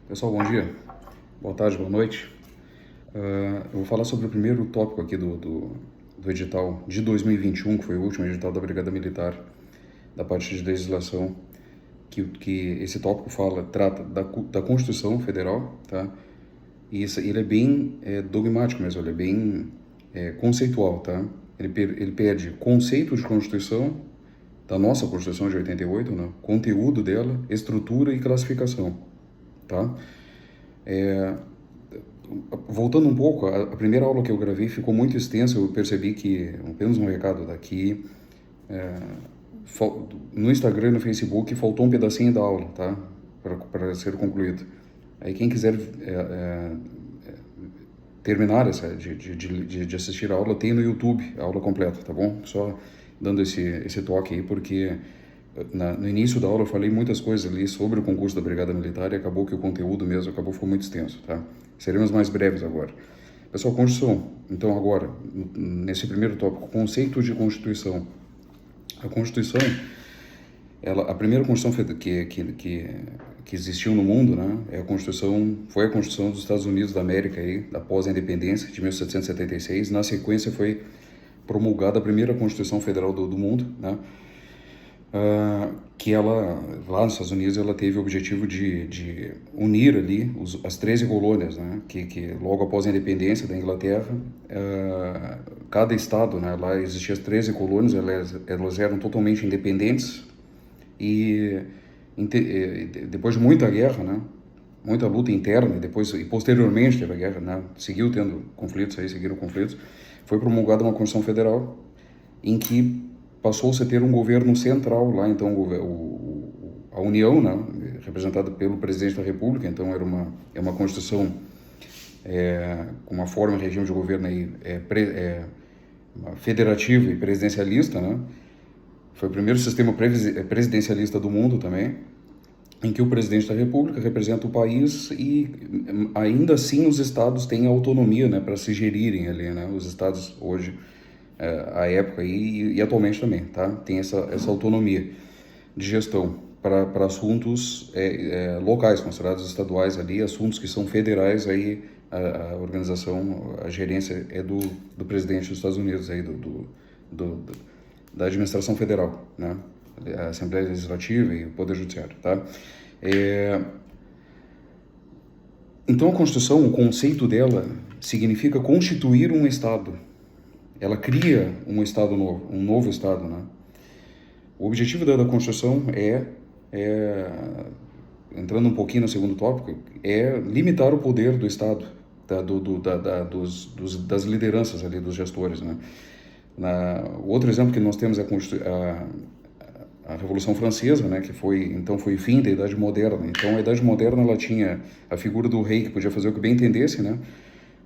Pessoal, bom dia, boa tarde, boa noite. Eu vou falar sobre o primeiro tópico aqui do edital de 2021, que foi o último edital da Brigada Militar, da parte de legislação, que esse tópico trata da Constituição Federal, tá? E ele é bem dogmático mesmo, ele é bem conceitual, tá? Ele pede conceito de Constituição, da nossa Constituição de 88, né? Conteúdo dela, estrutura e classificação, tá? Voltando um pouco, a primeira aula que eu gravei ficou muito extensa, eu percebi que, apenas um recado daqui, no Instagram e no Facebook faltou um pedacinho da aula, tá? Para ser concluído. Aí quem quiser terminar de assistir a aula, tem no YouTube a aula completa, tá bom? Só dando esse toque aí, porque no início da aula eu falei muitas coisas ali sobre o concurso da Brigada Militar e acabou que o conteúdo mesmo ficou muito extenso, tá? Seremos mais breves agora. Pessoal, Constituição. Então agora, nesse primeiro tópico, conceito de Constituição. A Constituição, a primeira Constituição que existiu no mundo, né, foi a Constituição dos Estados Unidos da América, aí, após a independência de 1776. Na sequência foi promulgada a primeira Constituição Federal do mundo, né, que ela, lá nos Estados Unidos, ela teve o objetivo de unir ali as 13 colônias, né, que logo após a independência da Inglaterra, cada estado, né, lá existiam as 13 colônias, elas eram totalmente independentes e depois de muita guerra, né, muita luta interna, e posteriormente teve a guerra, né, seguiram conflitos, foi promulgada uma Constituição Federal em que passou-se a ter um governo central lá, então a União, né, representada pelo presidente da República, então é uma Constituição com uma forma e regime de governo aí, federativo e presidencialista, né? Foi o primeiro sistema presidencialista do mundo também, em que o presidente da República representa o país e ainda assim os estados têm autonomia, né, para se gerirem ali, né? Os estados hoje, à época e atualmente também, tá? Tem essa autonomia de gestão para assuntos locais, considerados estaduais ali, assuntos que são federais, aí a organização, a gerência é do presidente dos Estados Unidos, aí da administração federal, né? A Assembleia Legislativa e o Poder Judiciário, tá? Então a Constituição, o conceito dela significa constituir um Estado. Ela cria um Estado novo, um novo Estado, né? O objetivo da Constituição entrando um pouquinho no segundo tópico, é limitar o poder do Estado, das lideranças ali, dos gestores, né? O outro exemplo que nós temos é a Revolução Francesa, né, que foi o fim da Idade Moderna. Então a Idade Moderna ela tinha a figura do rei que podia fazer o que bem entendesse, né?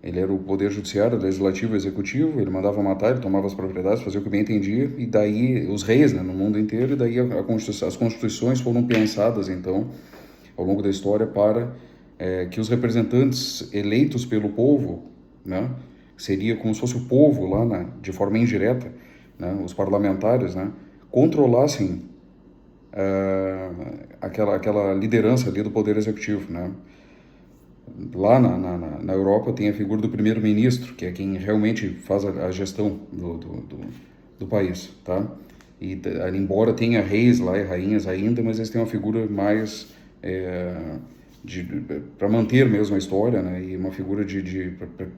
Ele era o poder judiciário, legislativo e executivo, ele mandava matar, ele tomava as propriedades, fazia o que bem entendia, e daí os reis, né, no mundo inteiro, e daí as constituições foram pensadas, então, ao longo da história, para que os representantes eleitos pelo povo, né, seria como se fosse o povo lá, de forma indireta, né, os parlamentares, né, controlassem aquela liderança ali do poder executivo, né. Lá na Europa tem a figura do primeiro-ministro, que é quem realmente faz a gestão do país, tá? E embora tenha reis lá e rainhas ainda, mas eles têm uma figura mais para manter mesmo a história, né? E uma figura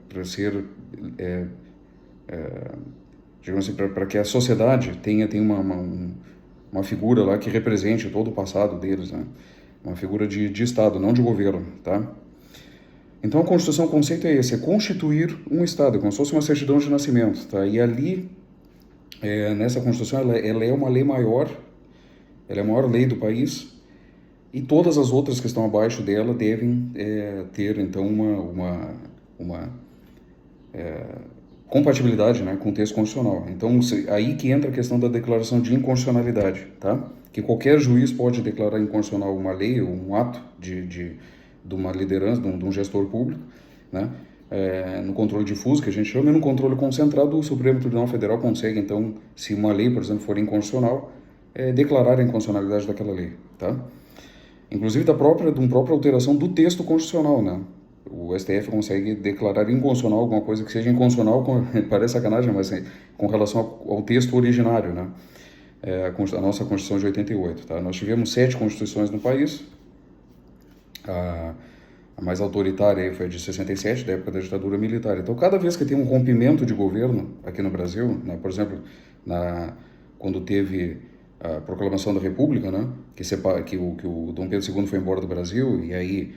para ser digamos assim, para que a sociedade tenha uma figura lá que represente todo o passado deles, né? Uma figura de Estado, não de governo, tá? Então a Constituição, o conceito é esse, é constituir um Estado, como se fosse uma certidão de nascimento, tá? E ali, nessa Constituição, ela é uma lei maior, ela é a maior lei do país, e todas as outras que estão abaixo dela devem ter, então, uma compatibilidade, né, com o texto constitucional. Então, aí que entra a questão da declaração de inconstitucionalidade, tá? Que qualquer juiz pode declarar inconstitucional uma lei ou um ato de uma liderança, de um gestor público, né? No controle difuso, que a gente chama, e no controle concentrado, o Supremo Tribunal Federal consegue, então, se uma lei, por exemplo, for inconstitucional, declarar a inconstitucionalidade daquela lei, tá? inclusive de uma própria alteração do texto constitucional, né? O STF consegue declarar inconstitucional alguma coisa que seja inconstitucional, parece sacanagem, mas assim, com relação ao texto originário, né? A nossa Constituição de 88, tá? Nós tivemos 7 constituições no país. A mais autoritária aí foi a de 67, da época da ditadura militar. Então, cada vez que tem um rompimento de governo aqui no Brasil, né, por exemplo, quando teve a proclamação da República, né, que o Dom Pedro II foi embora do Brasil, e aí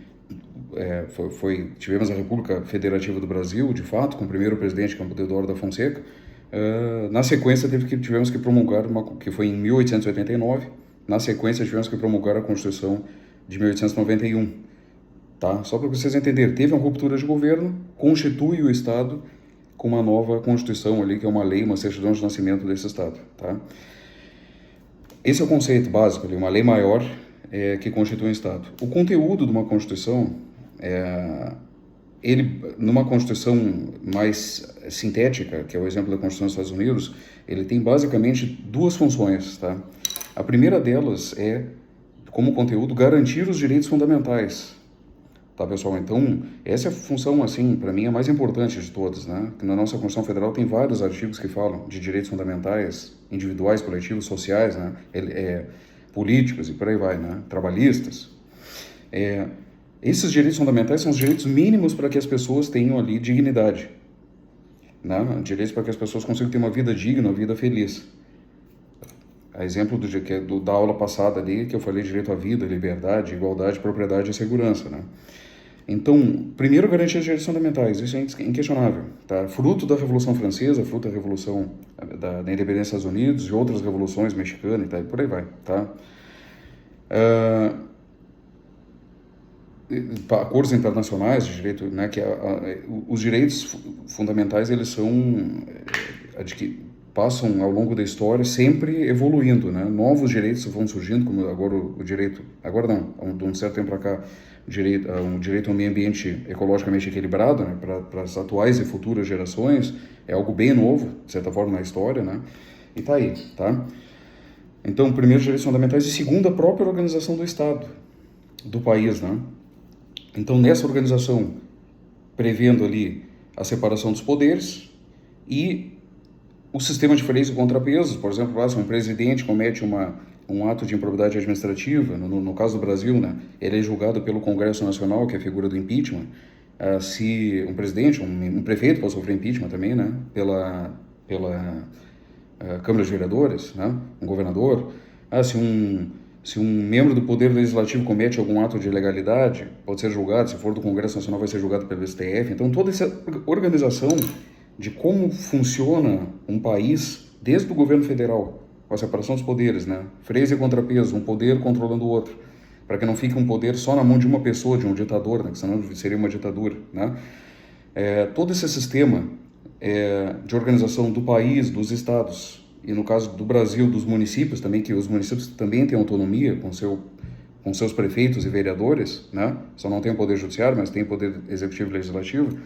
tivemos a República Federativa do Brasil, de fato, com o primeiro presidente, que é o Deodoro da Fonseca. Na sequência, tivemos que promulgar, que foi em 1889, na sequência tivemos que promulgar a Constituição de 1891. Tá? Só para vocês entenderem, teve uma ruptura de governo, constitui o Estado com uma nova Constituição ali, que é uma lei, uma certidão de nascimento desse Estado. Tá? Esse é o conceito básico ali, uma lei maior que constitui um Estado. O conteúdo de uma Constituição, numa Constituição mais sintética, que é o exemplo da Constituição dos Estados Unidos, ele tem basicamente 2 funções. Tá? A primeira delas é, como conteúdo, garantir os direitos fundamentais. Tá, pessoal? Então, essa é a função, assim, para mim, a mais importante de todas, né? Que na nossa Constituição Federal tem vários artigos que falam de direitos fundamentais, individuais, coletivos, sociais, né? Políticos e por aí vai, né? Trabalhistas. Esses direitos fundamentais são os direitos mínimos para que as pessoas tenham ali dignidade, né? Direitos para que as pessoas consigam ter uma vida digna, uma vida feliz. A exemplo da aula passada ali, que eu falei direito à vida, liberdade, igualdade, propriedade e segurança, né? Então, primeiro, garantir os direitos fundamentais, isso é inquestionável. Tá? Fruto da Revolução Francesa, fruto da Revolução da Independência dos Estados Unidos e outras revoluções mexicanas e tal, por aí vai. Tá? Acordos internacionais de direito, né, os direitos fundamentais, eles são passam ao longo da história sempre evoluindo, né? Novos direitos vão surgindo, como agora agora não, de um certo tempo para cá, um direito a um meio ambiente ecologicamente equilibrado, né? Para as atuais e futuras gerações, é algo bem novo, de certa forma, na história, né? E tá aí, tá? Então, primeiro, direitos fundamentais, e segundo, a própria organização do Estado, do país, né? Então, nessa organização, prevendo ali a separação dos poderes e o sistema de freios e contrapesos. Por exemplo, se um presidente comete um ato de improbidade administrativa, no caso do Brasil, né, ele é julgado pelo Congresso Nacional, que é a figura do impeachment. Se um presidente, um prefeito pode sofrer impeachment também, né, pela Câmara de Vereadores, né, um governador. Se um membro do Poder Legislativo comete algum ato de ilegalidade, pode ser julgado, se for do Congresso Nacional, vai ser julgado pelo STF. Então, toda essa organização de como funciona um país, desde o governo federal, com a separação dos poderes, né? Freios e contrapesos, um poder controlando o outro, para que não fique um poder só na mão de uma pessoa, de um ditador, né? Que senão seria uma ditadura, né? Todo esse sistema de organização do país, dos estados, e no caso do Brasil, dos municípios também, que os municípios também têm autonomia com seus prefeitos e vereadores, né? Só não tem o poder judiciário, mas tem o poder executivo e legislativo.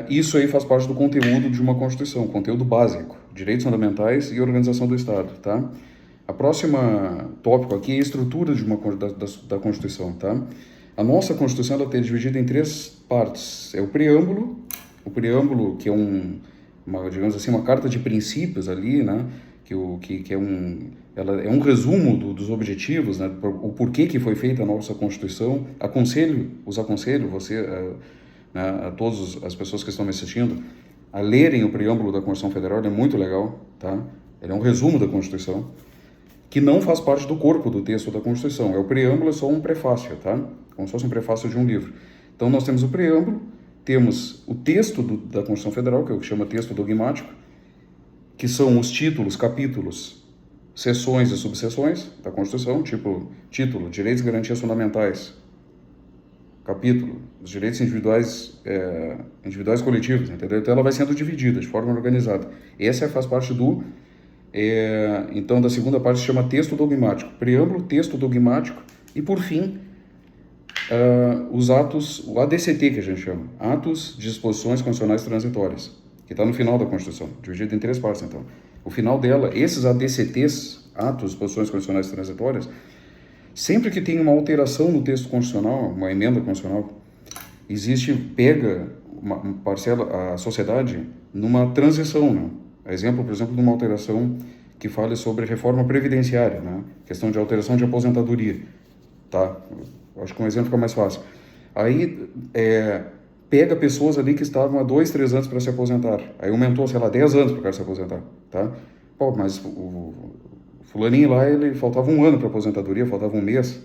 Isso aí faz parte do conteúdo de uma Constituição, conteúdo básico, direitos fundamentais e organização do Estado, tá? A próxima tópico aqui é a estrutura da Constituição, tá? A nossa Constituição ela é dividida em 3 partes. É o preâmbulo que é digamos assim, uma carta de princípios ali, né? Ela é um resumo dos objetivos, né? O porquê que foi feita a nossa Constituição. Os aconselho você a todas as pessoas que estão me assistindo a lerem o preâmbulo da Constituição Federal. Ele é muito legal, tá? Ele é um resumo da Constituição, que não faz parte do corpo do texto da Constituição. O preâmbulo é só um prefácio, tá? Como se fosse um prefácio de um livro. Então, nós temos o preâmbulo, temos o texto da Constituição Federal, que é o que chama texto dogmático, que são os títulos, capítulos, seções e subseções da Constituição, tipo título, Direitos e Garantias Fundamentais, capítulo, os direitos individuais e coletivos, entendeu? Então ela vai sendo dividida de forma organizada. Essa faz parte então da segunda parte, se chama texto dogmático, preâmbulo, texto dogmático e, por fim, os atos, o ADCT que a gente chama, atos de disposições constitucionais transitórias, que está no final da Constituição, dividido em 3 partes, então. O final dela, esses ADCTs, atos de disposições constitucionais transitórias, Sempre que tem uma alteração no texto constitucional, uma emenda constitucional, pega uma parcela, a sociedade, numa transição, né? Exemplo, por exemplo, de uma alteração que fale sobre reforma previdenciária, né? Questão de alteração de aposentadoria, tá? Eu acho que um exemplo fica mais fácil. Aí, pega pessoas ali que estavam há 2, 3 anos para se aposentar. Aí aumentou, sei lá, 10 anos para o cara se aposentar, tá? Pô, mas o fulaninho lá, ele faltava 1 ano para aposentadoria, faltava 1 mês.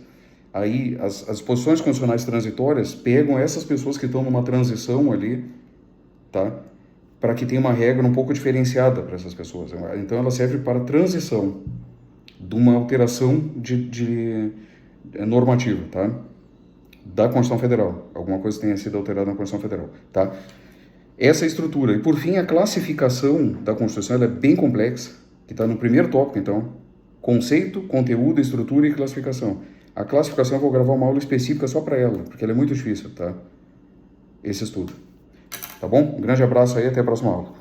Aí as disposições constitucionais transitórias pegam essas pessoas que estão numa transição ali, tá? Para que tenha uma regra um pouco diferenciada para essas pessoas. Então ela serve para transição de uma alteração de normativa, tá? Da Constituição Federal. Alguma coisa tenha sido alterada na Constituição Federal, tá? Essa é a estrutura. E por fim, a classificação da Constituição ela é bem complexa, que está no primeiro tópico, então. Conceito, conteúdo, estrutura e classificação. A classificação eu vou gravar uma aula específica só para ela, porque ela é muito difícil, tá? Esse estudo. Tá bom? Um grande abraço aí, até a próxima aula.